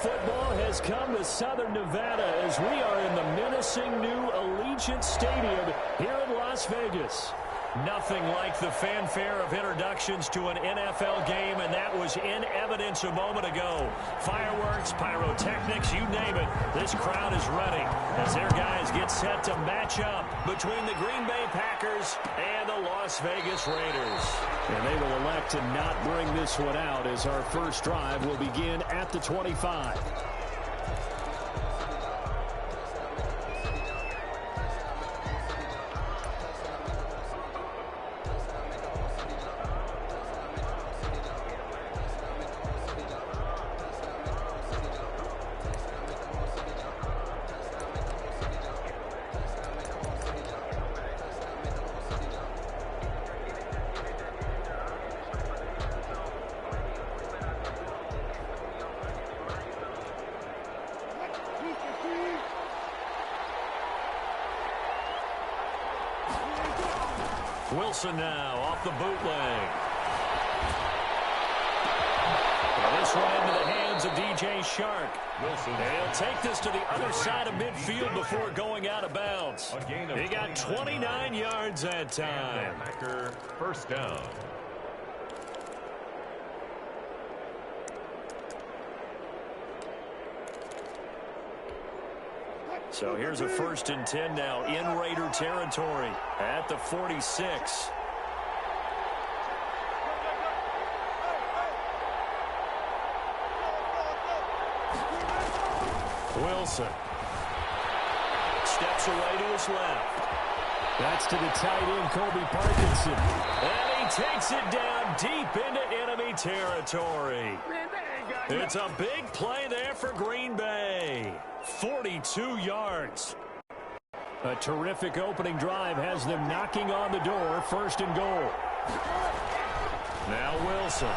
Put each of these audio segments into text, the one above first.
football has come to Southern Nevada as we are in the menacing new Allegiant Stadium here in Las Vegas. Nothing like the fanfare of introductions to an NFL game, and that was in evidence a moment ago. Fireworks, pyrotechnics, you name it. This crowd is ready as their guys get set to match up between the Green Bay Packers and the Las Vegas Raiders. And they will elect to not bring this one out as our first drive will begin at the 25. Wilson now off the bootleg. Well, this one into the hands of DJ Shark. Wilson. He'll take this to the other side of midfield before going out of bounds. He got 29 yards that time. First down. So here's a 1st and 10 now in Raider territory at the 46. Wilson steps away to his left. That's to the tight end, Colby Parkinson. And he takes it down deep into enemy territory. It's a big play there for Green Bay. 42 yards. A terrific opening drive has them knocking on the door. 1st and goal. Now Wilson.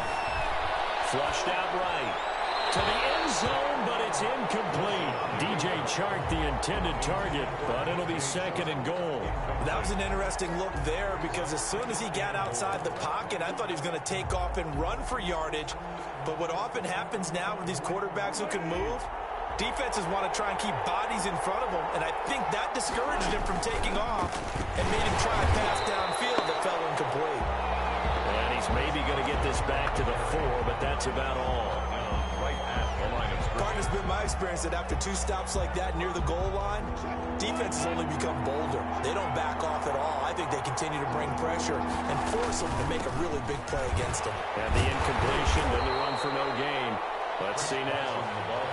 Flushed out right. To the end zone, but it's incomplete. DJ Chark, the intended target, but it'll be 2nd and goal. That was an interesting look there because as soon as he got outside the pocket, I thought he was going to take off and run for yardage. But what often happens now with these quarterbacks who can move, defenses want to try and keep bodies in front of them, and I think that discouraged him from taking off and made him try a pass downfield that fell incomplete. And he's maybe going to get this back to the 4, but that's about all. Part has been my experience that after 2 stops like that near the goal line, defenses only become bolder. They don't back off at all. I think they continue to bring pressure and force them to make a really big play against them. And the incompletion, then the run for no gain. Let's see now.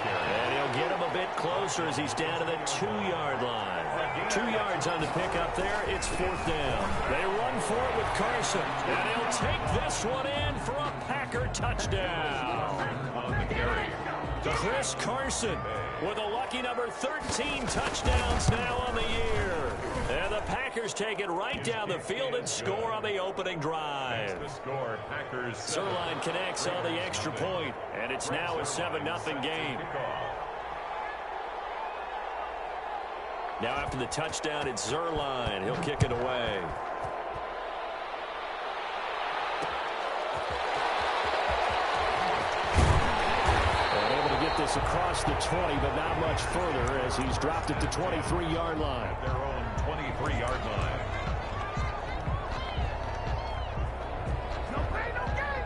And he'll get him a bit closer as he's down to the 2-yard line. 2 yards on the pickup there. It's 4th down. They run for it with Carson. And he'll take this one in for a Packer touchdown. Chris Carson with a lucky number 13 touchdowns now on the year. And the Packers take it right down the field and score on the opening drive. Zerline connects on the extra point, and it's now a 7-0 game. Now after the touchdown, it's Zerline. He'll kick it away. This across the 20, but not much further as he's dropped it to 23-yard line. Their own 23-yard line. No pain, no gain.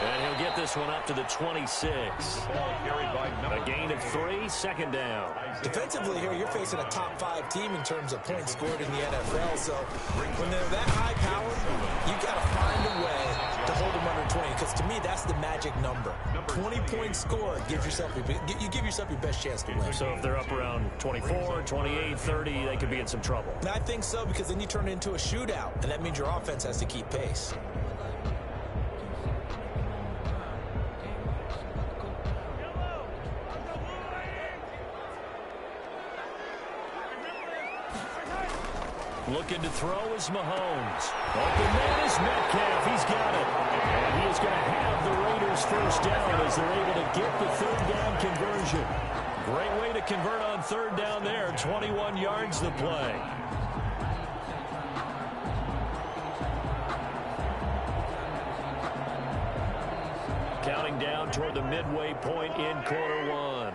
And he'll get this one up to the 26. A gain of 3, 2nd down. Defensively here, you're facing a top 5 team in terms of points scored in the NFL. So when they're that high powered, you got to find a way to hold them under 20. Because to me, that's the magic number. 20 points scored gives yourself you give yourself your best chance to win. So if they're up around 24, 28, 30, they could be in some trouble. And I think so, because then you turn it into a shootout, and that means your offense has to keep pace. Looking to throw is Mahomes. Open man is Metcalf. He's got it. And he is going to have the Raiders first down as they're able to get the 3rd down conversion. Great way to convert on third down there. 21 yards the play. Counting down toward the midway point in quarter one.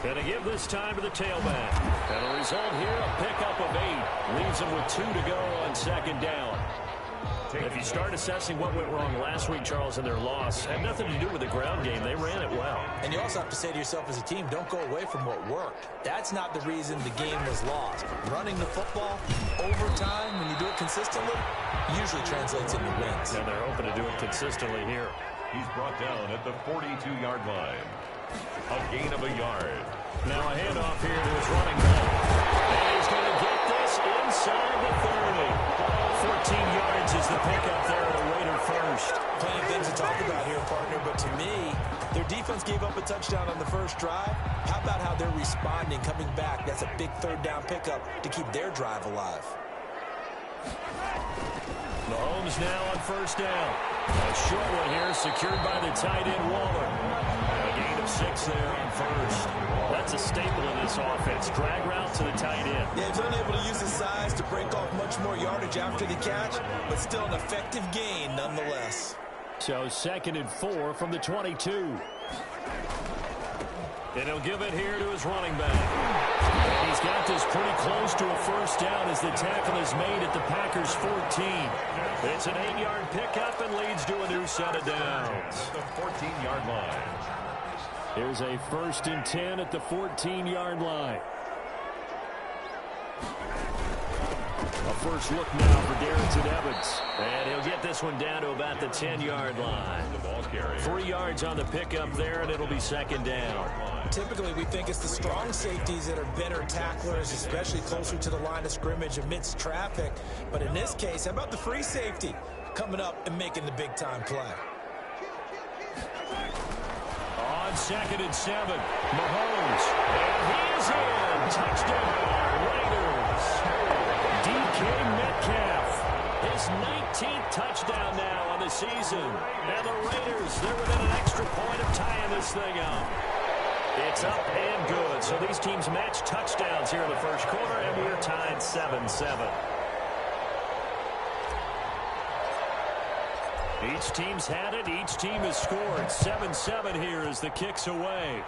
Going to give this time to the tailback. And a result here, a pickup of 8. Leaves them with 2 to go on second down. If you start assessing what went wrong last week, Charles, in their loss, had nothing to do with the ground game. They ran it well. And you also have to say to yourself as a team, don't go away from what worked. That's not the reason the game was lost. Running the football, overtime, when you do it consistently, usually translates into wins. And they're hoping to do it consistently here. He's brought down at the 42-yard line. A gain of a yard. Now a handoff here to his running back. And he's going to get this inside the 30. 14 yards is the pickup there at a Raider first. Plenty of things to talk about here, partner, but to me, their defense gave up a touchdown on the first drive. How about how they're responding, coming back? That's a big third down pickup to keep their drive alive. Mahomes now on first down. A short one here, secured by the tight end Waller. A gain of 6 there on first. That's a staple in this offense. Drag route to the tight end. Yeah, he's unable to use his size to break off much more yardage after the catch, but still an effective gain nonetheless. So 2nd and 4 from the 22. And he'll give it here to his running back. And he's got this pretty close to a first down as the tackle is made at the Packers' 14. It's an 8-yard pickup and leads to a new set of downs. At the 14-yard line. Here's a 1st and 10 at the 14-yard line. A first look now for Darrington Evans. And he'll get this one down to about the 10-yard line. 3 yards on the pickup there, and it'll be 2nd down. Typically, we think it's the strong safeties that are better tacklers, especially closer to the line of scrimmage amidst traffic. But in this case, how about the free safety coming up and making the big-time play? On 2nd and 7, Mahomes. And he is in. Touchdown, Raiders. DK Metcalf. His 19th touchdown now on the season. And the Raiders, they're within an extra point of tying this thing up. It's up and good. So these teams match touchdowns here in the first quarter, and we're tied 7-7. Each team's had it. Each team has scored. 7-7 here as the kick's away.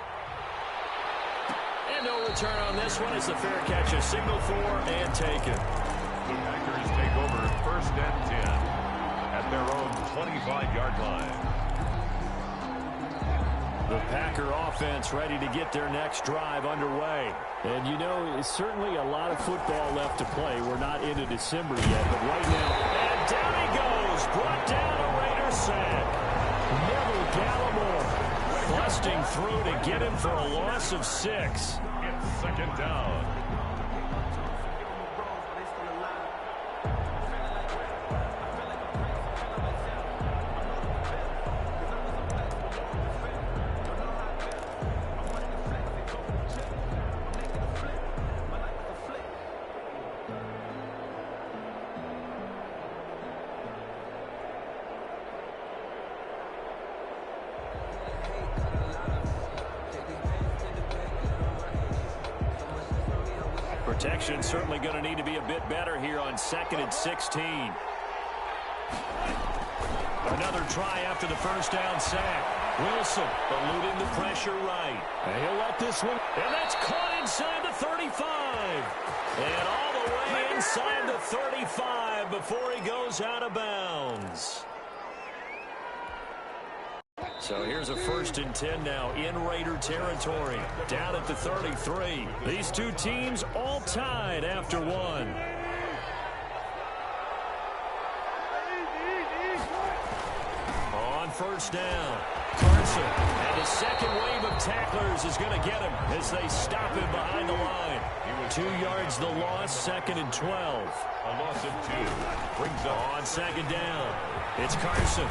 And no return on this one as the fair catch is signaled for and taken. The Packers take over 1st and 10 at their own 25-yard line. The Packer offense ready to get their next drive underway. And, you know, it's certainly a lot of football left to play. We're not into December yet, but right now, and down he goes. Brought down a Raider sack. Neville Gallimore busting through to get him for a loss of 6. It's 2nd down. Protection certainly going to need to be a bit better here on 2nd and 16. Another try after the first down sack. Wilson eluding the pressure right. And he'll let this one. And that's caught inside the 35. And all the way inside the 35 before he goes out of bounds. So here's a 1st and 10 now in Raider territory. Down at the 33. These two teams all tied after one. On first down, Carson. And his second wave of tacklers is going to get him as they stop him behind the line. 2 yards the loss, 2nd and 12. A loss of 2. Brings up on 2nd down. It's Carson.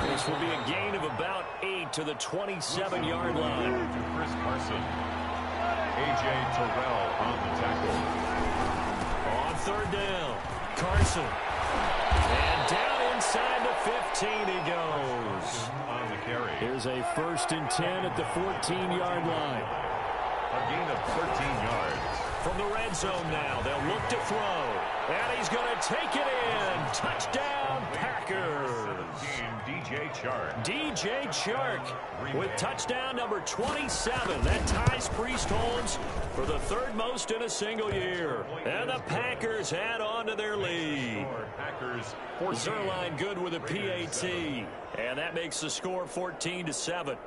This will be a gain of about 8 to the 27-yard line. To Chris Carson. A.J. Terrell on the tackle. On 3rd down, Carson. And down inside the 15 he goes. On the carry. Here's a 1st and 10 at the 14-yard line. A gain of 13 yards. From the red zone now, they'll look to throw. And he's going to take it in. Touchdown, Packers. DJ Chark. DJ Chark with touchdown number 27. That ties Priest-Holmes for the 3rd most in a single year. And the Packers add on to their lead. Zerline good with a PAT. And that makes the score 14-7.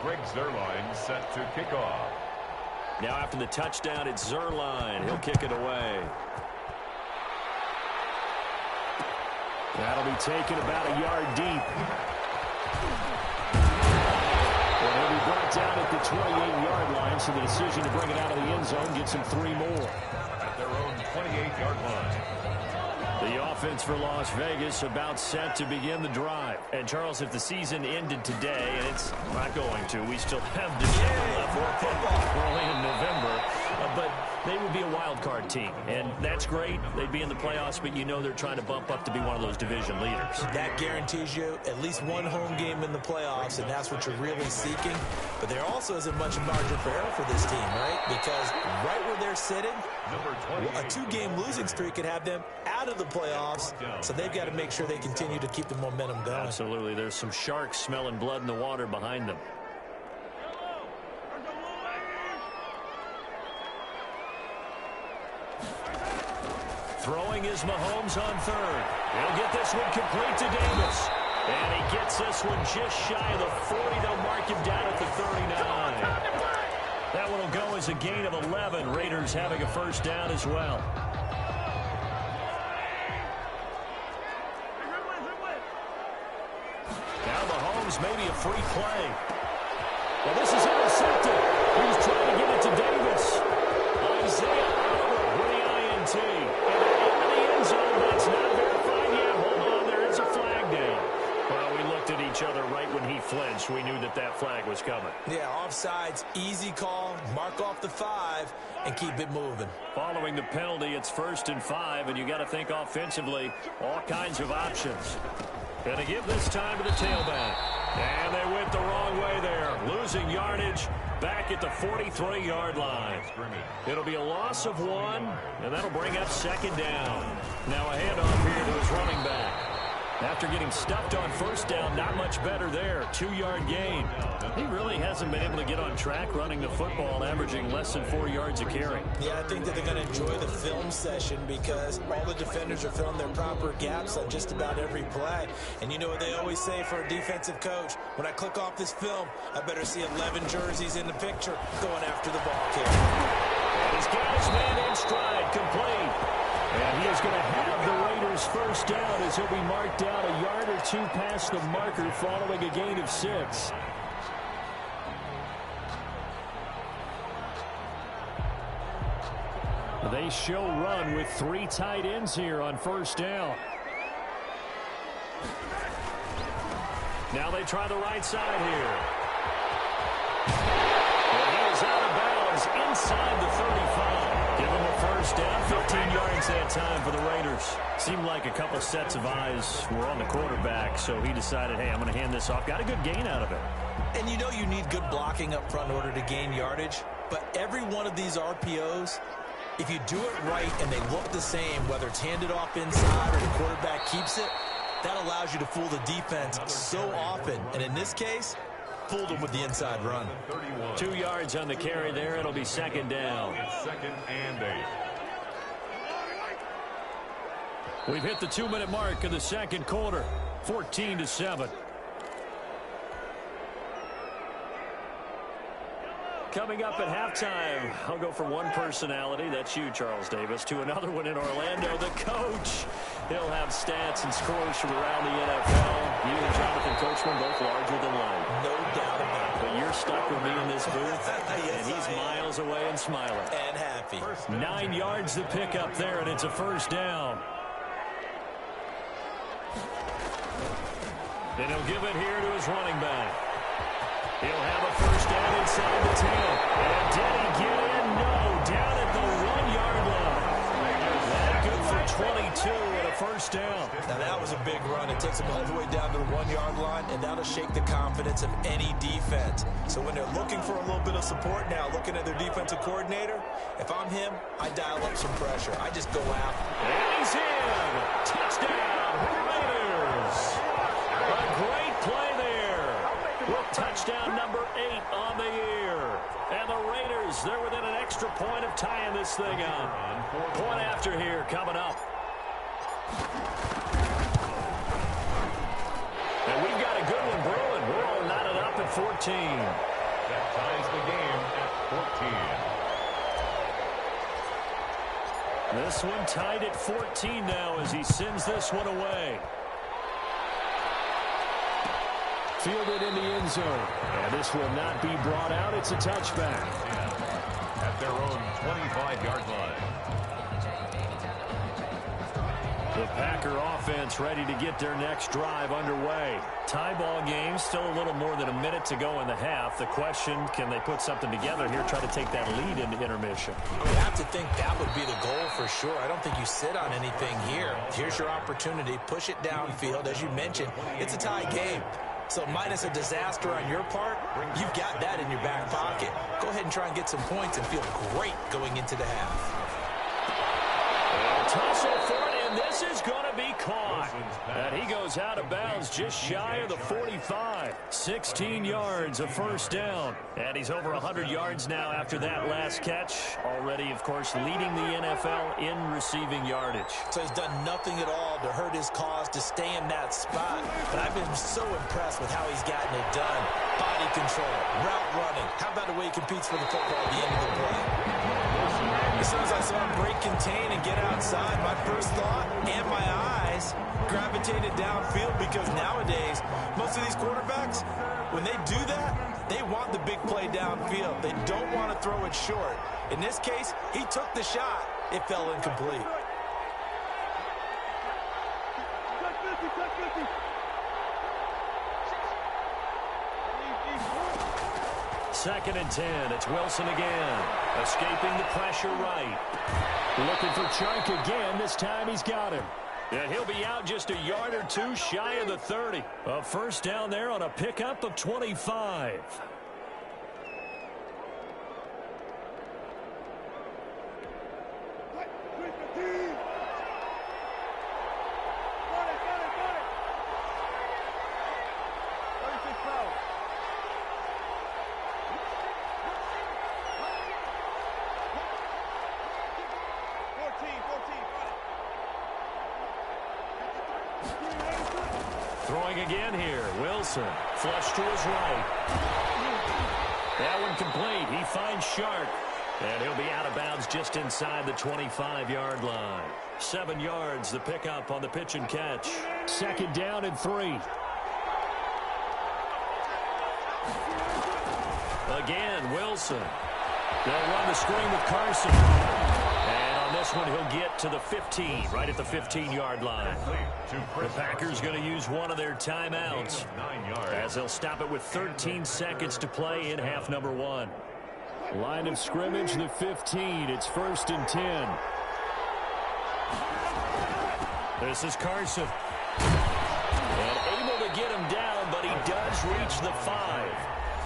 Greg Zerline set to kick off. Now after the touchdown, it's Zerline. He'll kick it away. That'll be taken about a yard deep. And he'll be brought down at the 28-yard line, so the decision to bring it out of the end zone gets him 3 more. At their own 28-yard line. The offense for Las Vegas about set to begin the drive. And, Charles, if the season ended today, and it's not going to, we still have December left. We're only in November. But they would be a wild card team. And that's great. They'd be in the playoffs, but you know they're trying to bump up to be one of those division leaders. That guarantees you at least one home game in the playoffs, and that's what you're really seeking. But there also isn't much margin for error for this team, right? Because right where they're sitting, a 2-game losing streak could have them out of the playoffs, so they've got to make sure they continue to keep the momentum going. Absolutely. There's some sharks smelling blood in the water behind them. Throwing is Mahomes on 3rd. He'll get this one complete to Davis. And he gets this one just shy of the 40. They'll mark him down at the 39. That one will go as a gain of 11. Raiders having a 1st down as well. Now Mahomes, maybe a free play. Well, this is intercepted. He's trying to get it to Davis. Isaiah Oliver with the INT. And into the end zone. That's not verified yet. Hold on, there is a flag down. Well, we looked at each other right when he flinched. We knew that that flag was coming. Yeah, offsides, easy call. Mark off the 5 and keep it moving. Following the penalty, it's 1st and 5, and you got to think offensively, all kinds of options. Going to give this time to the tailback. And they went the wrong way there. Losing yardage back at the 43-yard line. It'll be a loss of 1, and that'll bring up 2nd down. Now a handoff here to his running back. After getting stuffed on 1st down, not much better there. 2-yard gain. He really hasn't been able to get on track running the football, averaging less than 4 yards a carry. Yeah, I think that they're going to enjoy the film session because all the defenders are filling their proper gaps on just about every play. And you know what they always say for a defensive coach? When I click off this film, I better see 11 jerseys in the picture going after the ball carrier. He's got his man in stride, complete. And he is going to have the Raiders' 1st down as he'll be marked down a yard or 2 past the marker following a gain of 6. They show run with 3 tight ends here on 1st down. Now they try the right side here. And he is out of bounds inside the 35. Give him a 1st down, 15 yards that time for the Raiders. Seemed like a couple sets of eyes were on the quarterback, so he decided, hey, I'm going to hand this off. Got a good gain out of it. And you know you need good blocking up front in order to gain yardage, but every one of these RPOs, if you do it right and they look the same, whether it's handed off inside or the quarterback keeps it, that allows you to fool the defense so often. And in this case, fooled them with the inside run. 2 yards on the carry there. It'll be 2nd down. 2nd and 8. We've hit the 2-minute mark of the 2nd quarter. 14-7. Coming up at halftime, I'll go from one personality, that's you, Charles Davis, to another one in Orlando, the coach. He'll have stats and scores from around the NFL. You and Jonathan Coachman both larger than life. No doubt about it. But you're stuck with me in this booth, and he's miles away and smiling. And happy. 9 yards to pick up there, and it's a 1st down. And he'll give it here to his running back. He'll have a 1st down inside the 10. And did he get in? No. Down at the 1-yard line. That good for 2 and a first down. Now that was a big run. It takes them all the way down to the 1-yard line, and that'll shake the confidence of any defense. So when they're looking for a little bit of support now, looking at their defensive coordinator, if I'm him, I dial up some pressure. I just go after. And he's in. Touchdown, Raiders. A great play there. With touchdown number 8 on the year. And the Raiders, they're within an extra point of tying this thing up. Point after here coming up. And we've got a good one brewing. We're all knotted up at 14. That ties the game at 14. This one tied at 14 now as he sends this one away. Fielded in the end zone. And this will not be brought out. It's a touchback. At their own 25-yard line. The Packer offense ready to get their next drive underway. Tie ball game, still a little more than a minute to go in the half. The question, can they put something together here, try to take that lead into intermission? You have to think that would be the goal for sure. I don't think you sit on anything here. Here's your opportunity. Push it downfield. As you mentioned, it's a tie game. So minus a disaster on your part, you've got that in your back pocket. Go ahead and try and get some points and feel great going into the half. Tussle for it, and this is going to be caught. And he goes out of bounds just shy of the 45. 16 yards, a first down. And he's over 100 yards now after that last catch. Already, of course, leading the NFL in receiving yardage. So he's done nothing at all to hurt his cause, to stay in that spot. But I've been so impressed with how he's gotten it done. Body control, route running. How about the way he competes for the football at the end of the play? As soon as I saw him break contain and get outside, my first thought and my eyes gravitated downfield, because nowadays, most of these quarterbacks, when they do that, they want the big play downfield. They don't want to throw it short. In this case, he took the shot. It fell incomplete. Second and 10. It's Wilson again. Escaping the pressure right. Looking for Chark again. This time he's got him. And he'll be out just a yard or two shy of the 30. A first down there on a pickup of 25. Throwing again here. Wilson. Flush to his right. That one complete. He finds Shark. And he'll be out of bounds just inside the 25-yard line. 7 yards, the pickup on the pitch and catch. Second down and 3. Again, Wilson. They'll run the screen with Carson. And on this one, he'll get to the 15, right at the 15-yard line. The Packers going to use one of their timeouts, as they'll stop it with 13 seconds to play in half number 1. Line of scrimmage, the 15. It's first and 10. This is Carson. And able to get him down, but he does reach the 5.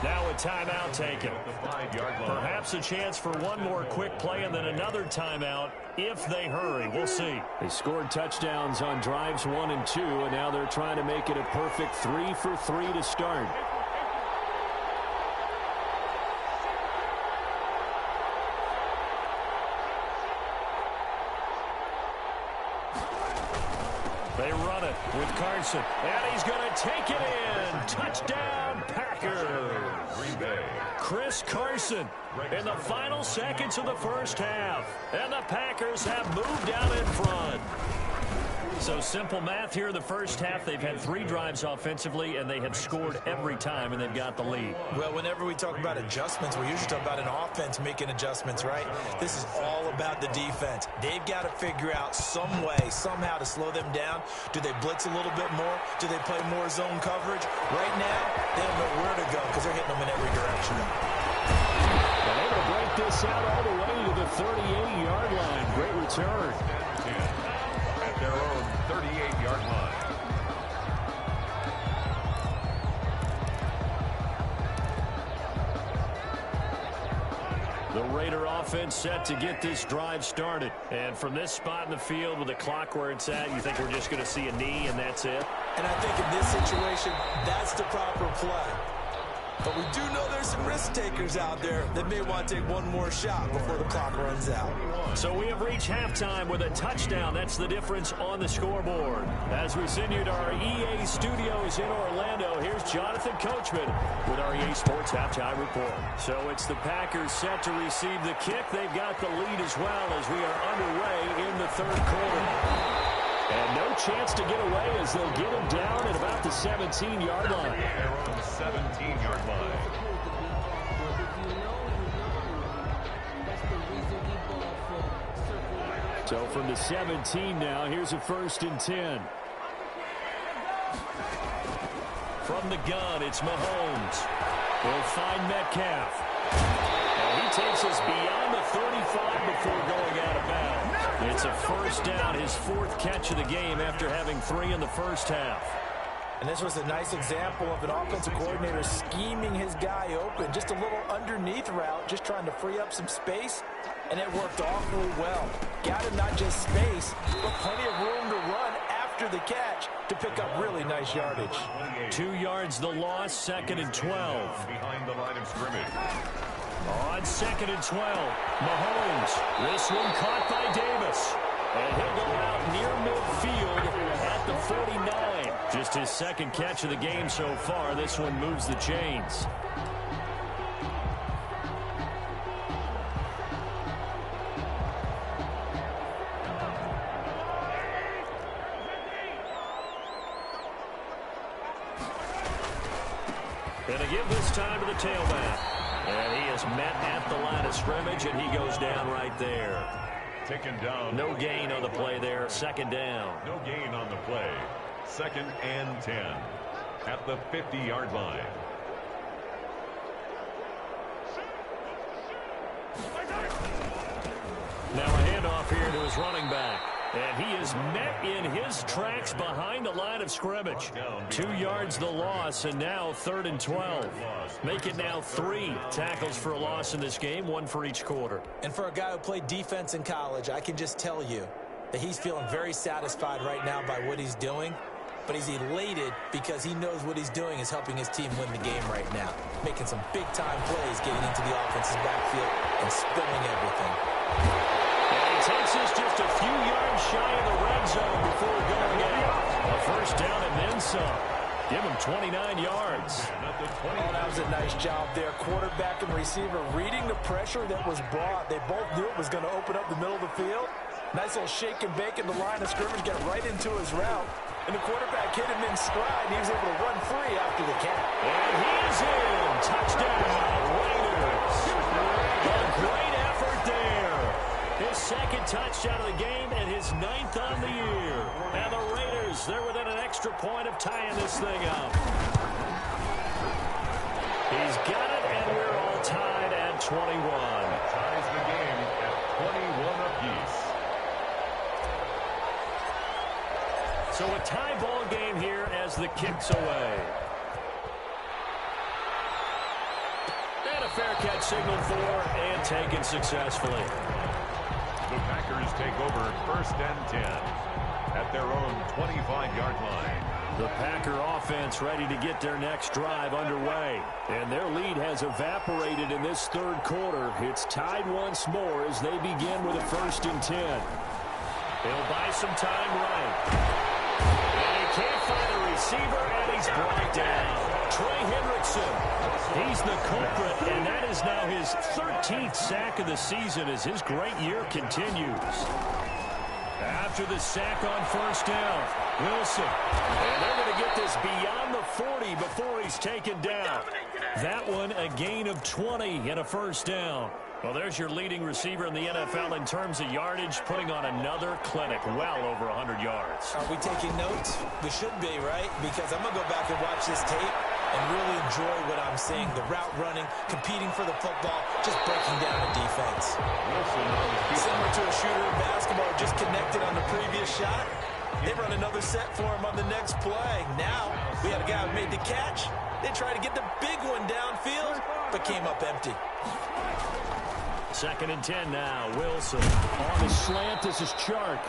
Now a timeout taken. Perhaps a chance for one more quick play and then another timeout if they hurry. We'll see. They scored touchdowns on drives 1 and 2, and now they're trying to make it a perfect 3 for 3 to start. They run it with Carson, and he's going to take it in. Touchdown, Packers. Chris Carson in the final seconds of the first half. And the Packers have moved out in front. So simple math here in the first half. They've had 3 drives offensively, and they have scored every time, and they've got the lead. Well, whenever we talk about adjustments, we usually talk about an offense making adjustments, right? This is all about the defense. They've got to figure out some way, somehow to slow them down. Do they blitz a little bit more? Do they play more zone coverage? Right now, they don't know where to go because they're hitting them in every direction. And able to break this out all the way to the 38-yard line. Great return. At their 30-yard line. The Raider offense set to get this drive started. And from this spot in the field with the clock where it's at, you think we're just going to see a knee and that's it? And I think in this situation, that's the proper play. But we do know there's some risk takers out there that may want to take one more shot before the clock runs out. So we have reached halftime with a touchdown. That's the difference on the scoreboard. As we send you to our EA studios in Orlando, here's Jonathan Coachman with our EA Sports Halftime Report. So it's the Packers set to receive the kick. They've got the lead as well as we are underway in the third quarter. And no chance to get away as they'll get him down at about the 17-yard line. They're on the 17-yard line. So from the 17 now, here's a 1st and 10. From the gun, it's Mahomes. He'll find Metcalf. And he takes us beyond the 35 before going out of bounds. It's a 1st down, his 4th catch of the game after having 3 in the first half. And this was a nice example of an offensive coordinator scheming his guy open. Just a little underneath route, just trying to free up some space. And it worked awfully well. Got him not just space, but plenty of room to run after the catch to pick up really nice yardage. 2 yards the loss, 2nd and 12. Behind the line of scrimmage. On 2nd and 12, Mahomes. This one caught by Davis. And he'll go out near midfield at the 49. Just his 2nd catch of the game so far. This one moves the chains. And a give this time to the tailback. And he is met at the line of scrimmage, and he goes down right there. Taken down. No gain on the play there. 2nd down. No gain on the play. 2nd and 10 at the 50-yard line. Now a handoff here to his running back. And he is met in his tracks behind the line of scrimmage. 2 yards the loss, and now 3rd and 12. Make it now 3 tackles for a loss in this game, 1 for each quarter. And for a guy who played defense in college, I can just tell you that he's feeling very satisfied right now by what he's doing. But he's elated because he knows what he's doing is helping his team win the game right now. Making some big-time plays, getting into the offense's backfield and spilling everything. Takes us just a few yards shy of the red zone before going out. A 1st down and then some. Give him 29 yards. Oh, that was a nice job there. Quarterback and receiver reading the pressure that was brought. They both knew it was going to open up the middle of the field. Nice little shake and bake in the line of scrimmage, got right into his route. And the quarterback hit him in stride, and he was able to run free after the catch. And he is in. Touchdown, Raiders. A great effort there. His 2nd touchdown of the game and his 9th on the year. And the Raiders, they're within an extra point of tying this thing up. He's got it, and we're all tied at 21. Ties the game at 21 apiece. So a tie ball game here as the kick's away. And a fair catch signaled for and taken successfully. The Packers take over 1st and 10 at their own 25-yard line. The Packer offense ready to get their next drive underway. And their lead has evaporated in this 3rd quarter. It's tied once more as they begin with a 1st and 10. He'll buy some time right. And he can't find a receiver, and he's brought down. Trey Hendrickson, he's the culprit, and that is now his 13th sack of the season as his great year continues. After the sack on 1st down, Wilson. And they're going to get this beyond the 40 before he's taken down. That one a gain of 20 and a 1st down. Well, there's your leading receiver in the NFL in terms of yardage, putting on another clinic, well over 100 yards. Are we taking notes? We should be, right? Because I'm going to go back and watch this tape and really enjoy what I'm seeing. The route running, competing for the football, just breaking down the defense. Similar to a shooter in basketball, just connected on the previous shot. They run another set for him on the next play. Now, we have a guy who made the catch. They tried to get the big one downfield, but came up empty. 2nd and 10 now. Wilson on the slant. This is Chark.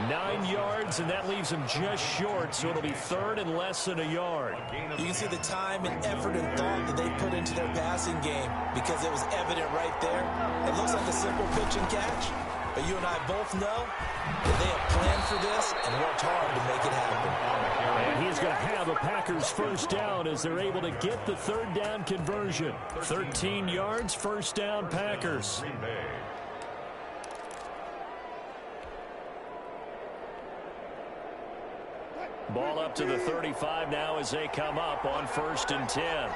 9 yards, and that leaves him just short, so it'll be 3rd and less than a yard. You can see the time and effort and thought that they put into their passing game because it was evident right there. It looks like a simple pitch and catch, but you and I both know that they have planned for this and worked hard to make it happen. And he's going to have a Packers first down as they're able to get the 3rd down conversion. 13 yards, first down, Packers. Ball up to the 35 now as they come up on 1st and 10.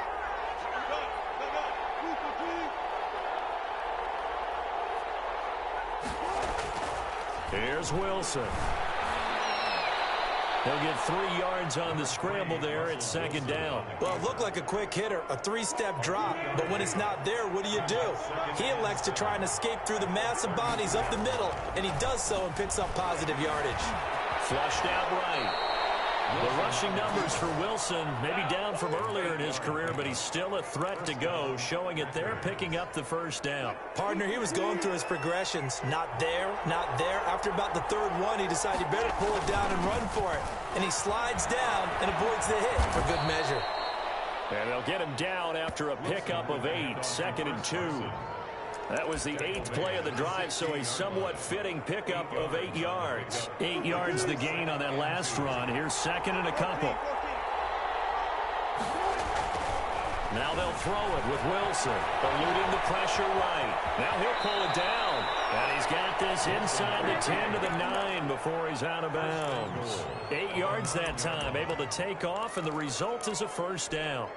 Here's Wilson. He'll get 3 yards on the scramble there at 2nd down. Well, it looked like a quick hitter, a 3-step drop, but when it's not there, what do? He elects to try and escape through the massive bodies up the middle, and he does so and picks up positive yardage. Flushed out right. The rushing numbers for Wilson, maybe down from earlier in his career, but he's still a threat to go, showing it there, picking up the first down. Partner, he was going through his progressions. Not there, not there. After about the 3rd one, he decided he better pull it down and run for it. And he slides down and avoids the hit for good measure. And they'll get him down after a pickup of 8, 2nd and 2. That was the 8th play of the drive, so a somewhat fitting pickup of 8 yards. 8 yards the gain on that last run. Here's 2nd and a couple. Now they'll throw it with Wilson, eluding the pressure right. Now he'll pull it down. And he's got this inside the 10 to the 9 before he's out of bounds. 8 yards that time, able to take off, and the result is a first down.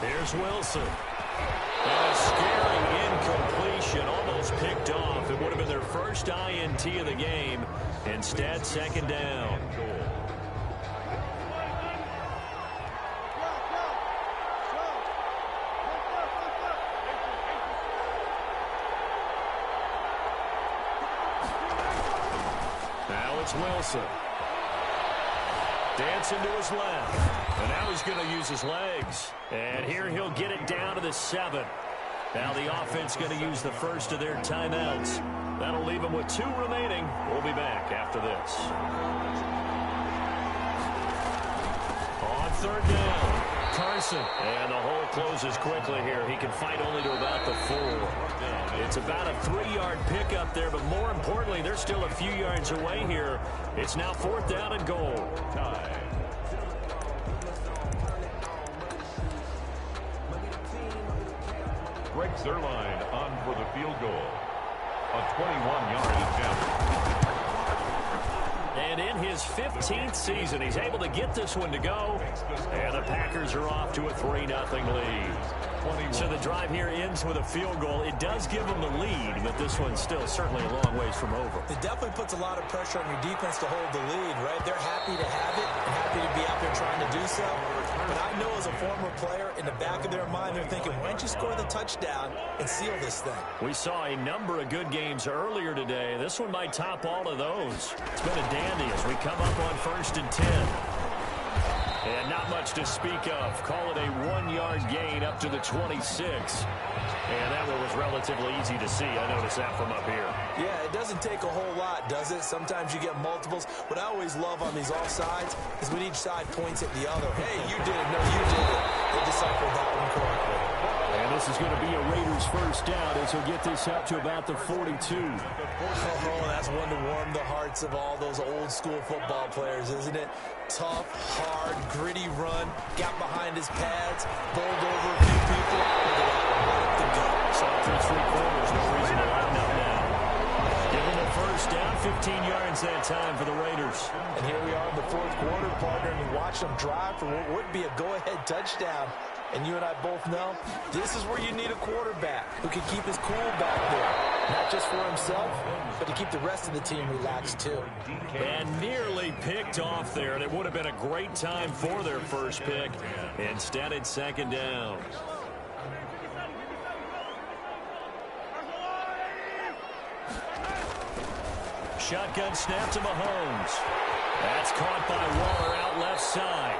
Here's Wilson. And a scary incompletion, almost picked off. It would have been their first INT of the game. Instead, 2nd down. Now it's Wilson. Dancing to his left. And now he's going to use his legs. And here he'll get it down to the 7. Now the offense going to use the first of their timeouts. That'll leave them with 2 remaining. We'll be back after this. On 3rd down, Carson. And the hole closes quickly here. He can fight only to about the 4. It's about a 3-yard pickup there, but more importantly, they're still a few yards away here. It's now 4th down and goal. Greg Zerline on for the field goal. A 21-yard attempt. And in his 15th season, he's able to get this one to go. And the Packers are off to a 3-0 lead. So the drive here ends with a field goal. It does give them the lead, but this one's still certainly a long ways from over. It definitely puts a lot of pressure on your defense to hold the lead, right? They're happy to have it and happy to be out there trying to do so. But I know as a former player, in the back of their mind, they're thinking, why don't you score the touchdown and seal this thing? We saw a number of good games earlier today. This one might top all of those. It's been a dandy as we come up on 1st and 10. And not much to speak of. Call it a 1-yard gain up to the 26. And that one was relatively easy to see. I noticed that from up here. Yeah, it doesn't take a whole lot, does it? Sometimes you get multiples. What I always love on these offsides is when each side points at the other. Hey, you did it. No, you did it. They deciphered that one correctly. And this is going to be a Raiders first down as he'll get this up to about the 42. Oh, that's one to warm the hearts of all those old school football players, isn't it? Tough, hard, gritty run, got behind his pads, bowled over a few people. Look at that, right up the gut. Saw through 3 quarters, no reason to line up now. Give him a first down, 15 yards that time for the Raiders. And here we are in the 4th quarter, partner, and watch them drive for what would be a go-ahead touchdown. And you and I both know this is where you need a quarterback who can keep his cool back there. Not just for himself, but to keep the rest of the team relaxed too. And nearly picked off there. And it would have been a great time for their first pick. Instead, it's 2nd down. shotgun snap to Mahomes. That's caught by Waller out left side.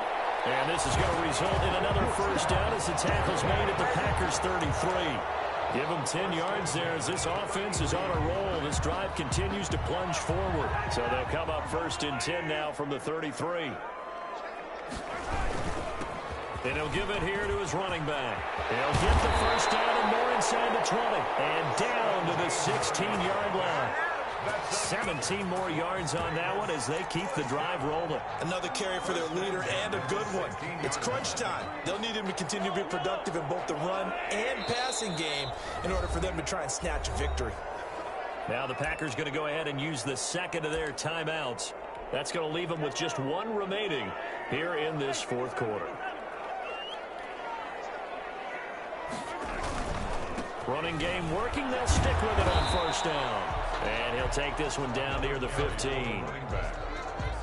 And this is going to result in another first down as the tackle's made at the Packers' 33. Give them 10 yards there as this offense is on a roll. This drive continues to plunge forward. So they'll come up first and 10 now from the 33. And he'll give it here to his running back. He'll get the first down and more inside the 20. And down to the 16-yard line. 17 more yards on that one as they keep the drive rolling. Another carry for their leader and a good one. It's crunch time. They'll need him to continue to be productive in both the run and passing game in order for them to try and snatch a victory. Now the Packers going to go ahead and use the second of their timeouts. That's going to leave them with just one remaining here in this fourth quarter. Running game working. They'll stick with it on first down. And he'll take this one down near the 15.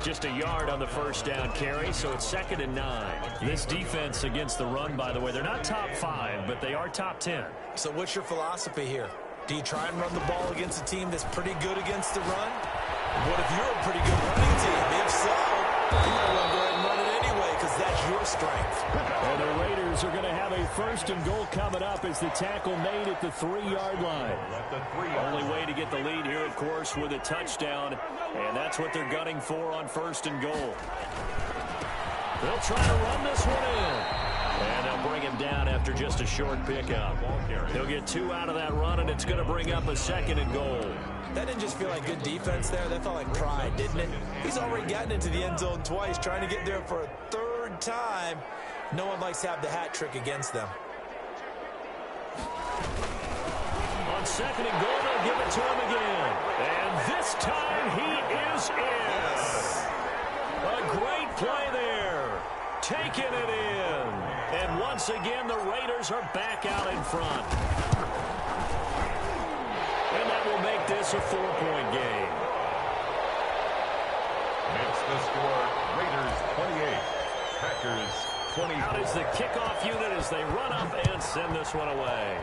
Just a yard on the first down carry, so it's 2nd and 9. This defense against the run, by the way, they're not top 5, but they are top 10. So what's your philosophy here? Do you try and run the ball against a team that's pretty good against the run? What if you're a pretty good running team? If so, you might want to go ahead and run it anyway because that's your strength. And the Raiders are going to have a first and goal coming up as the tackle made at the 3-yard line. Only way to get the lead here, of course, with a touchdown, and that's what they're gunning for on first and goal. They'll try to run this one in. And they'll bring him down after just a short pickup. He'll get 2 out of that run, and it's going to bring up a 2nd and goal. That didn't just feel like good defense there. That felt like pride, didn't it? He's already gotten into the end zone twice, trying to get there for a 3rd time. No one likes to have the hat trick against them. On 2nd and goal, they'll give it to him again. And this time he is in. A great play there. Taking it in. And once again, the Raiders are back out in front. And that will make this a 4-point game. Makes the score Raiders 28, Packers 20. Out is the kickoff unit as they run up and send this one away.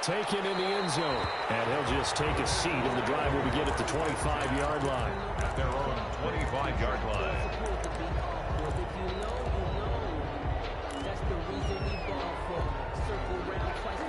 Taken in the end zone. And he'll just take a seat, and the drive will begin at the 25-yard line. At their own 25-yard line.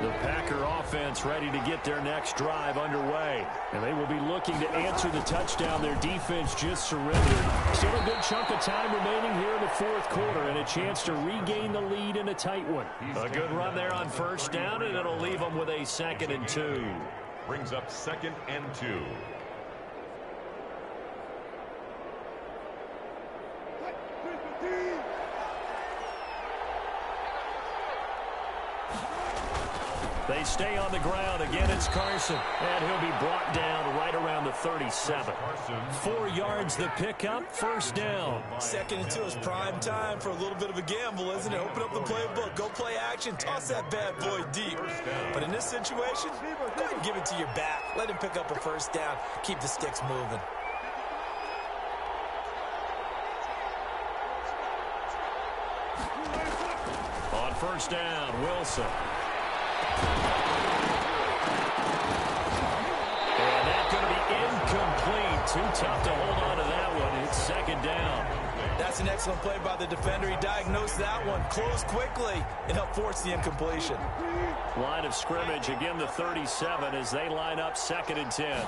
The Packer offense ready to get their next drive underway. And they will be looking to answer the touchdown their defense just surrendered. Still a good chunk of time remaining here in the fourth quarter and a chance to regain the lead in a tight one. A good run there on first down, and it'll leave them with a 2nd and 2. Brings up 2nd and 2. They stay on the ground. Again, it's Carson. And he'll be brought down right around the 37. 4 yards the pickup, first down. 2nd and 2 is prime time for a little bit of a gamble, isn't it? Open up the playbook, go play action, toss that bad boy deep. But in this situation, go ahead and give it to your back. Let him pick up a first down. Keep the sticks moving. On first down, Wilson. And that's going to be incomplete. Too tough to hold on to that one. It's 2nd down. That's an excellent play by the defender. He diagnosed that one, closed quickly, and helped force the incompletion. Line of scrimmage, again the 37 as they line up 2nd and 10.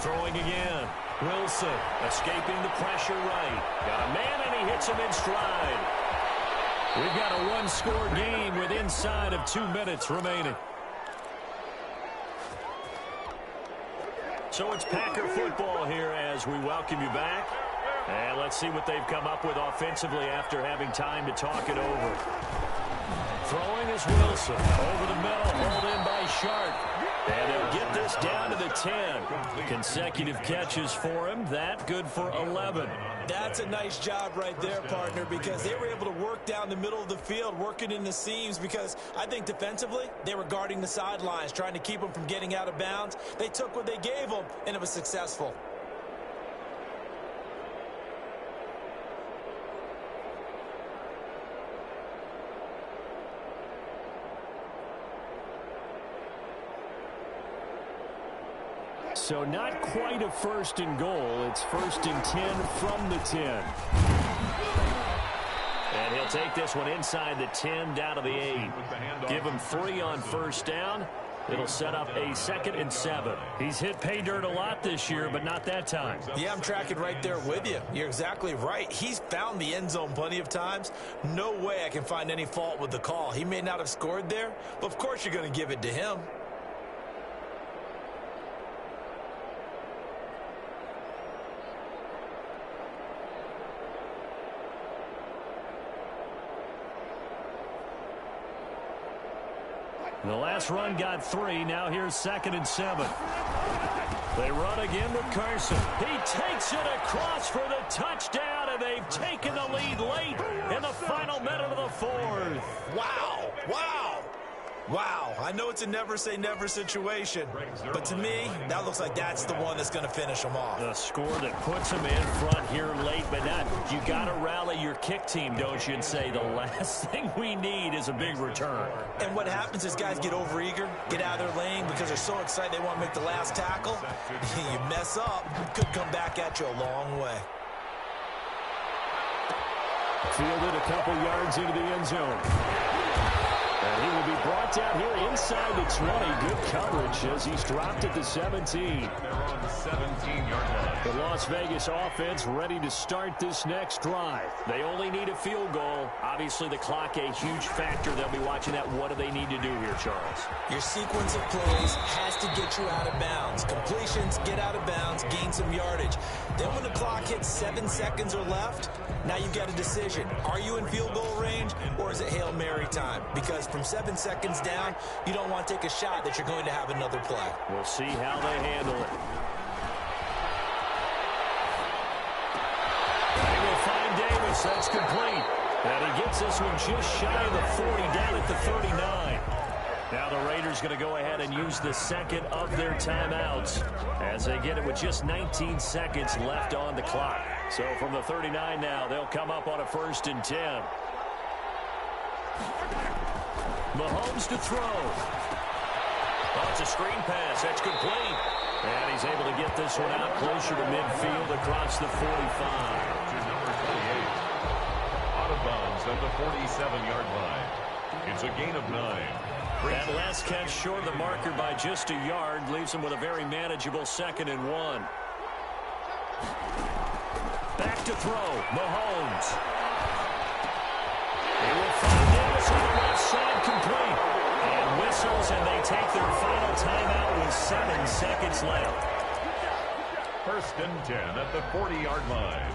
Throwing again. Wilson escaping the pressure right. Got a man, and he hits him in stride. We've got a one-score game with inside of 2 minutes remaining. So it's Packer football here as we welcome you back. And let's see what they've come up with offensively after having time to talk it over. Throwing is Wilson. Over the middle, hauled in by Sharp. And they'll get this down to the 10. Consecutive catches for him. That good for 11. That's a nice job right there, partner, because they were able to work down the middle of the field, working in the seams, because I think defensively, they were guarding the sidelines, trying to keep them from getting out of bounds. They took what they gave them, and it was successful. So not quite a first and goal. It's first and 10 from the 10. And he'll take this one inside the 10 down to the 8. Give him 3 on first down. It'll set up a 2nd and 7. He's hit pay dirt a lot this year, but not that time. Yeah, I'm tracking right there with you. You're exactly right. He's found the end zone plenty of times. No way I can find any fault with the call. He may not have scored there, but of course you're going to give it to him. The last run got 3. Now here's 2nd and 7. They run again with Carson. He takes it across for the touchdown, and they've taken the lead late in the final minute of the 4th. Wow. Wow. Wow. I know it's a never-say-never situation, but to me, that looks like that's the one that's going to finish them off. A score that puts them in front here late, but not. You got to rally your kick team, don't you, and say the last thing we need is a big return. And what happens is guys get overeager, get out of their lane because they're so excited they want to make the last tackle. You mess up, could come back at you a long way. Fielded a couple yards into the end zone. And he will be brought down here inside the 20. Good coverage as he's dropped at the 17. They're on the 17-yard line. The Las Vegas offense ready to start this next drive. They only need a field goal. Obviously, the clock a huge factor. They'll be watching that. What do they need to do here, Charles? Your sequence of plays has to get you out of bounds. Completions, get out of bounds, gain some yardage. Then when the clock hits 7 seconds or left, now you've got a decision. Are you in field goal range or is it Hail Mary time? Because from 7 seconds down, you don't want to take a shot that you're going to have another play. We'll see how they handle it. They will find Davis. That's complete. And he gets this one just shy of the 40, down at the 39. Now the Raiders going to go ahead and use the second of their timeouts as they get it with just 19 seconds left on the clock. So from the 39 now, they'll come up on a 1st and 10. Mahomes to throw. Oh, it's a screen pass. That's complete. And he's able to get this one out closer to midfield across the 45. To number 28. Out of bounds at the 47-yard line. It's a gain of 9. That last catch short of the marker by just a yard leaves him with a very manageable 2nd and 1. Back to throw. Mahomes. He will find Davis on the left side, complete. And whistles, and they take their final timeout with 7 seconds left. 1st and 10 at the 40-yard line.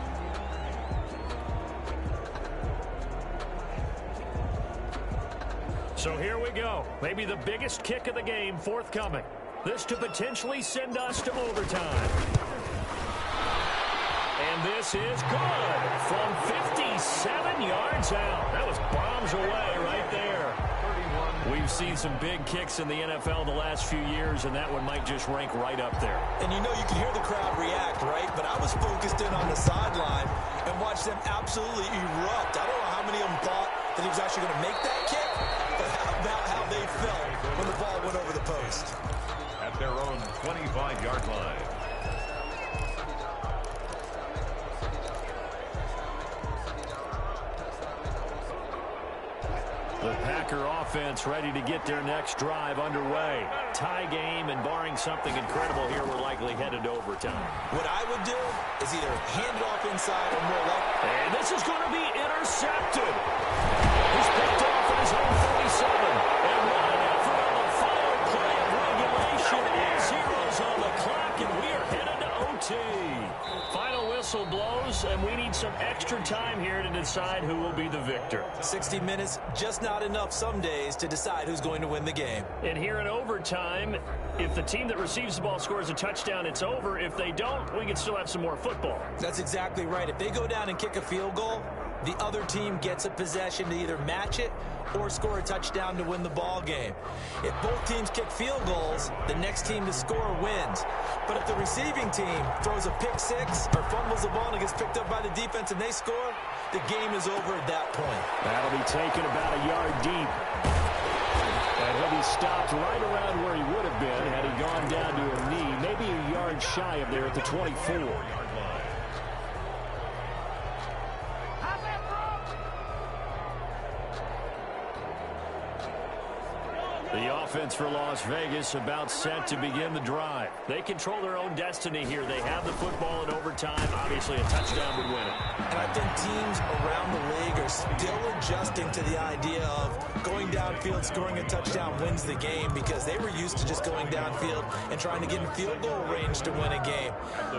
So here we go. Maybe the biggest kick of the game forthcoming. This to potentially send us to overtime. And this is good from 57 yards out. That was bombs away right there. We've seen some big kicks in the NFL the last few years, and that one might just rank right up there. And you know you can hear the crowd react, right? But I was focused in on the sideline and watched them absolutely erupt. I don't know how many of them thought that he was actually going to make that kick, but how about how they felt when the ball went over the post. At their own 25-yard line. The Packer offense ready to get their next drive underway. Tie game, and barring something incredible here, we're likely headed to overtime. What I would do is either hand it off inside or more like... And this is going to be intercepted. He's picked off at his own 37. And what an effort on the final play of regulation. 8-0 on the clock, and we are headed to OT. Final whistle blows, and we need some extra time here to decide who will be the victor. 60 minutes, just not enough some days to decide who's going to win the game. And here in overtime, if the team that receives the ball scores a touchdown, it's over. If they don't, we can still have some more football. That's exactly right. If they go down and kick a field goal, the other team gets a possession to either match it or score a touchdown to win the ball game. If both teams kick field goals, the next team to score wins. But if the receiving team throws a pick six or fumbles the ball and it gets picked up by the defense and they score, the game is over at that point. That'll be taken about a yard deep. And he'll be stopped right around where he would have been had he gone down to a knee, maybe a yards shy of there at the 24. The offense for Las Vegas about set to begin the drive. They control their own destiny here. They have the football in overtime. Obviously, a touchdown would win it. And I think teams around the league are still adjusting to the idea of going downfield, scoring a touchdown wins the game, because they were used to just going downfield and trying to get in field goal range to win a game.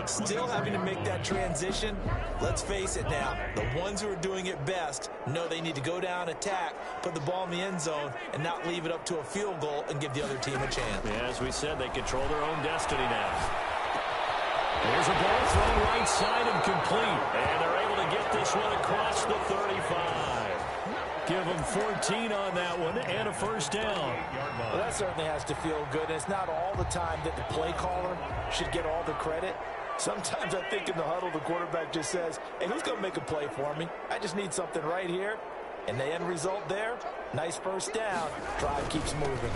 Still having to make that transition. Let's face it now, the ones who are doing it best know they need to go down, attack, put the ball in the end zone, and not leave it up to a field goal and give the other team a chance. Yeah, as we said, they control their own destiny now. There's a ball thrown right side and complete. And they're able to get this one across the 35. Give them 14 on that one and a first down. Well, that certainly has to feel good. And it's not all the time that the play caller should get all the credit. Sometimes I think in the huddle, the quarterback just says, hey, who's going to make a play for me? I just need something right here. And the end result there, nice first down. Drive keeps moving.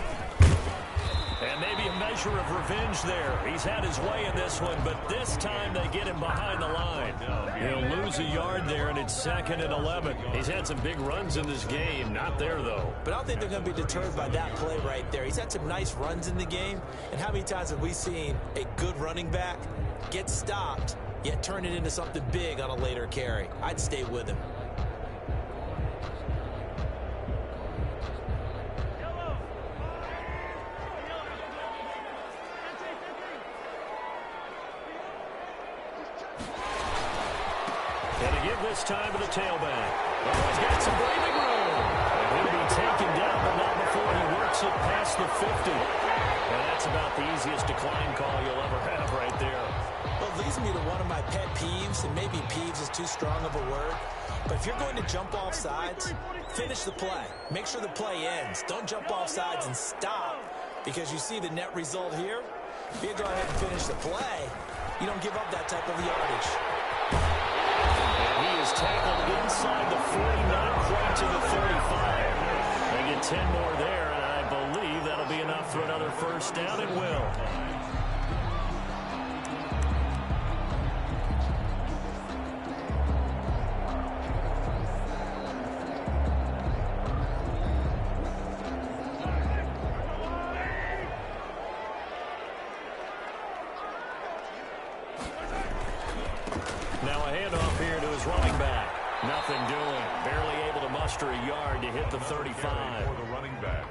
And maybe a measure of revenge there. He's had his way in this one, but this time they get him behind the line. He'll lose a yard there, and it's 2nd and 11. He's had some big runs in this game. Not there, though. But I don't think they're going to be deterred by that play right there. He's had some nice runs in the game. And how many times have we seen a good running back get stopped, yet turn it into something big on a later carry? I'd stay with him. This time to the tailback. Oh, he's got some breathing room. And he'll be taken down, but not before he works it past the 50. And that's about the easiest decline call you'll ever have right there. Well, it leads me to one of my pet peeves, and maybe peeves is too strong of a word. But if you're going to jump off sides, finish the play. Make sure the play ends. Don't jump off sides and stop, because you see the net result here. If you go ahead and finish the play, you don't give up that type of yardage. He is tackled inside the 40, not quite to the 35. They get 10 more there, and I believe that'll be enough for another first down. It will. Now a handoff here to his running back. Nothing doing. Barely able to muster a yard to hit the 35.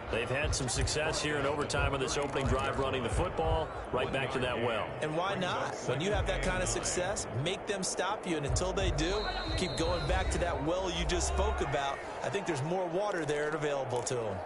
They've had some success here in overtime of this opening drive running the football. Right back to that well. And why not? When you have that kind of success, make them stop you. And until they do, keep going back to that well you just spoke about. I think there's more water there available to them.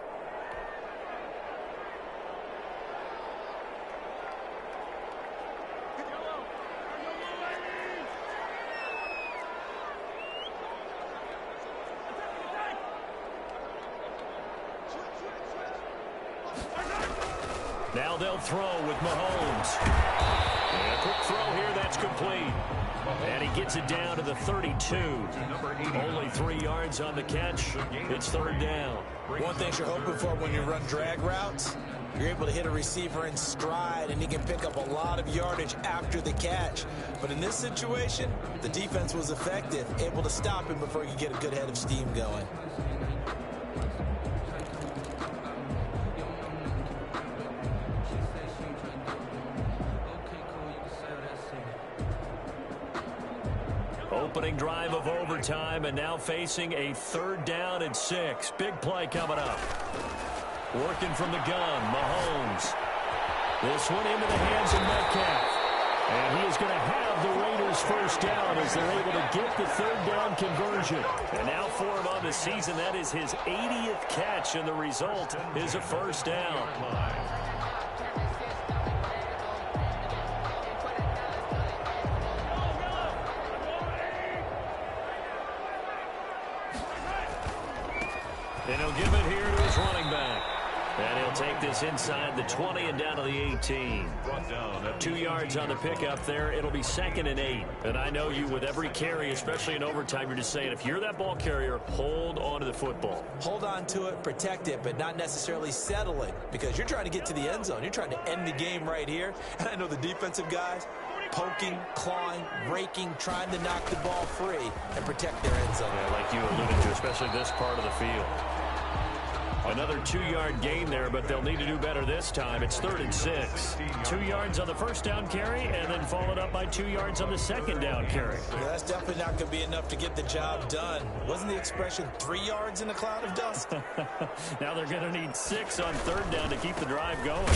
Now they'll throw with Mahomes. And a quick throw here, that's complete. And he gets it down to the 32. Only 3 yards on the catch. It's 3rd down. One thing you're hoping for when you run drag routes, you're able to hit a receiver in stride, and he can pick up a lot of yardage after the catch. But in this situation, the defense was effective, able to stop him before he could get a good head of steam going. Opening drive of overtime, and now facing a 3rd down and 6. Big play coming up. Working from the gun, Mahomes. This one into the hands of Metcalf. And he is going to have the Raiders first down as they're able to get the 3rd down conversion. And now for him on the season, that is his 80th catch, and the result is a first down. And he'll give it here to his running back. And he'll take this inside the 20 and down to the 18. Brought down at 2 yards on the pickup there. It'll be 2nd and 8. And I know you, with every carry, especially in overtime, you're just saying, if you're that ball carrier, hold on to the football. Hold on to it, protect it, but not necessarily settle it, because you're trying to get to the end zone. You're trying to end the game right here. And I know the defensive guys poking, clawing, raking, trying to knock the ball free and protect their end zone. Yeah, like you alluded to, especially this part of the field. Another 2-yard gain there, but they'll need to do better this time. It's 3rd and 6. 2 yards on the first down carry, and then followed up by 2 yards on the second down carry. Yeah, that's definitely not going to be enough to get the job done. Wasn't the expression 3 yards in a cloud of dust? Now they're going to need 6 on 3rd down to keep the drive going.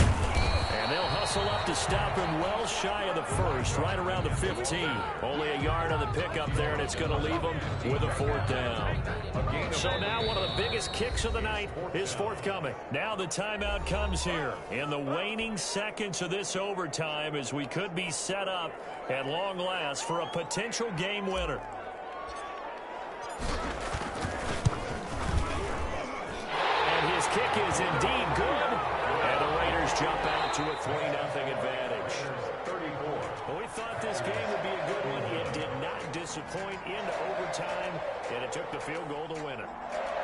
And they'll hustle up to stop him well shy of the first, right around the 15. Only a yard on the pickup there, and it's going to leave them with a 4th down. So now one of the biggest kicks of the night is forthcoming. Now the timeout comes here in the waning seconds of this overtime, as we could be set up at long last for a potential game winner. And his kick is indeed good. And the Raiders jump out to a 3-0 advantage. 34. Well, we thought this game would be a good one. It did not disappoint into overtime, and it took the field goal to win it.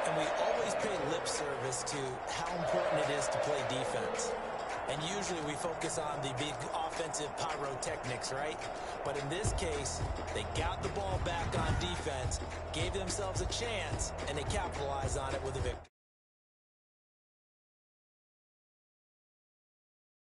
And we always pay lip service to how important it is to play defense. And usually we focus on the big offensive pyrotechnics, right? But in this case, they got the ball back on defense, gave themselves a chance, and they capitalized on it with a victory.